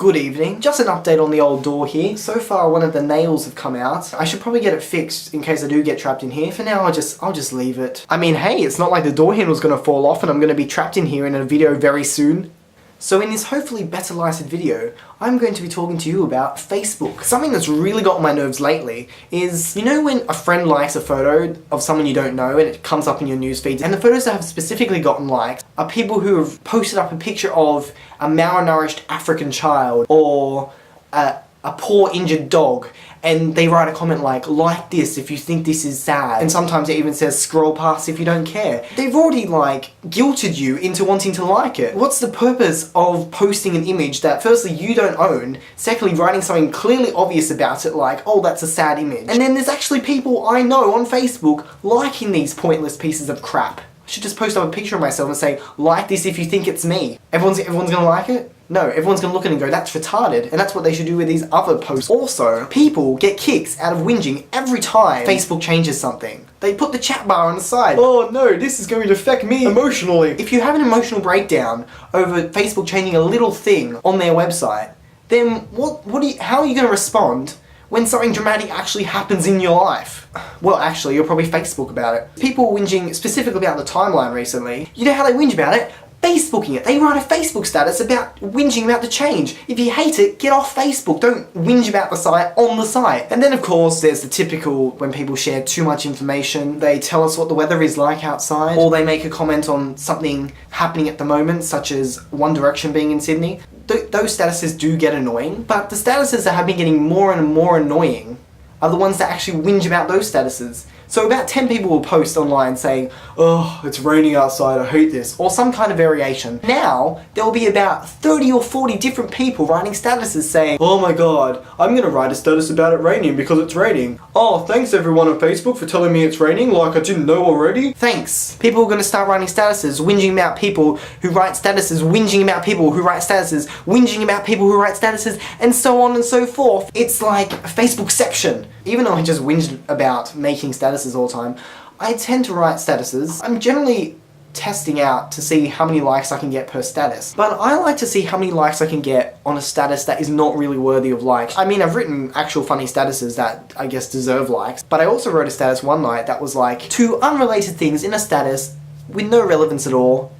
Good evening. Just an update on the old door here. So far one of the nails have come out. I should probably get it fixed in case I do get trapped in here. For now I'll just leave it. I mean, hey, it's not like the door handle's gonna fall off and I'm gonna be trapped in here in a video very soon. So in this hopefully better lighted video, I'm going to be talking to you about Facebook. Something that's really got on my nerves lately is, you know when a friend likes a photo of someone you don't know and it comes up in your newsfeed, and the photos that have specifically gotten liked are people who have posted up a picture of a malnourished African child or a poor injured dog, and they write a comment like this if you think this is sad, and sometimes it even says scroll past if you don't care. They've already guilted you into wanting to like it. What's the purpose of posting an image that firstly you don't own, secondly writing something clearly obvious about it like, oh that's a sad image, and then there's actually people I know on Facebook liking these pointless pieces of crap. I should just post up a picture of myself and say, like this if you think it's me. Everyone's gonna like it? No, everyone's gonna look at it and go, that's retarded, and that's what they should do with these other posts. Also, people get kicks out of whinging every time Facebook changes something. They put the chat bar on the side. Oh no, this is going to affect me emotionally. If you have an emotional breakdown over Facebook changing a little thing on their website, then how are you gonna respond when something dramatic actually happens in your life? Well, actually, you'll probably Facebook about it. People whinging specifically about the timeline recently, you know how they whinge about it? Facebooking it. They write a Facebook status about whinging about the change. If you hate it, get off Facebook. Don't whinge about the site on the site. And then of course there's the typical when people share too much information. They tell us what the weather is like outside, or they make a comment on something happening at the moment, such as One Direction being in Sydney. Those statuses do get annoying, but the statuses that have been getting more and more annoying are the ones that actually whinge about those statuses. So about 10 people will post online saying, oh, it's raining outside, I hate this, or some kind of variation. Now, there will be about 30 or 40 different people writing statuses saying, oh my god, I'm gonna write a status about it raining because it's raining. Oh, thanks everyone on Facebook for telling me it's raining like I didn't know already. Thanks. People are gonna start writing statuses, whinging about people who write statuses, whinging about people who write statuses, whinging about people who write statuses, and so on and so forth. It's like Facebookception. Even though I just whinged about making statuses all the time, I tend to write statuses. I'm generally testing out to see how many likes I can get per status. But I like to see how many likes I can get on a status that is not really worthy of likes. I mean, I've written actual funny statuses that I guess deserve likes, but I also wrote a status one night that was like, two unrelated things in a status with no relevance at all.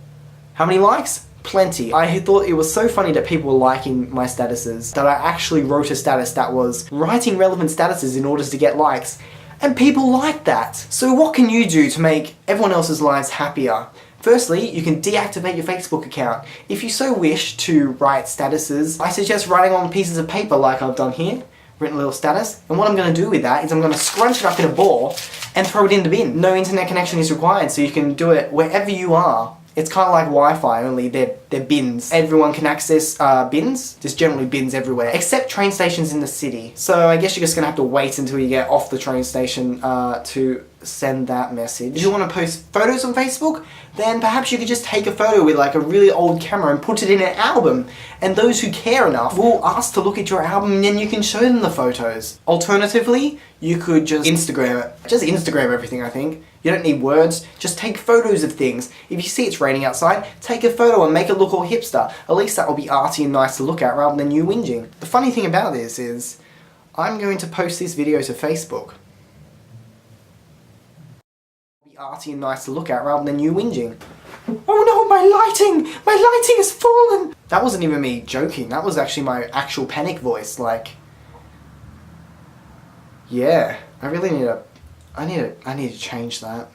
How many likes? Plenty. I thought it was so funny that people were liking my statuses that I actually wrote a status that was writing relevant statuses in order to get likes, and people liked that. So what can you do to make everyone else's lives happier? Firstly, you can deactivate your Facebook account. If you so wish to write statuses, I suggest writing on pieces of paper like I've done here, written a little status, and what I'm going to do with that is I'm going to scrunch it up in a ball and throw it in the bin. No internet connection is required, so you can do it wherever you are. It's kind of like Wi-Fi, only they're bins. Everyone can access bins. There's generally bins everywhere, except train stations in the city. So I guess you're just going to have to wait until you get off the train station to send that message. If you want to post photos on Facebook, then perhaps you could just take a photo with like a really old camera and put it in an album, and those who care enough will ask to look at your album and then you can show them the photos. Alternatively, you could just Instagram it. Just Instagram everything, I think. You don't need words, just take photos of things. If you see it's raining outside, take a photo and make it look all hipster. At least that will be arty and nice to look at rather than you whinging. The funny thing about this is, I'm going to post this video to Facebook. Arty and nice to look at rather than you whinging. Oh no, my lighting has fallen! That wasn't even me joking, that was actually my actual panic voice, like, yeah, I need to change that.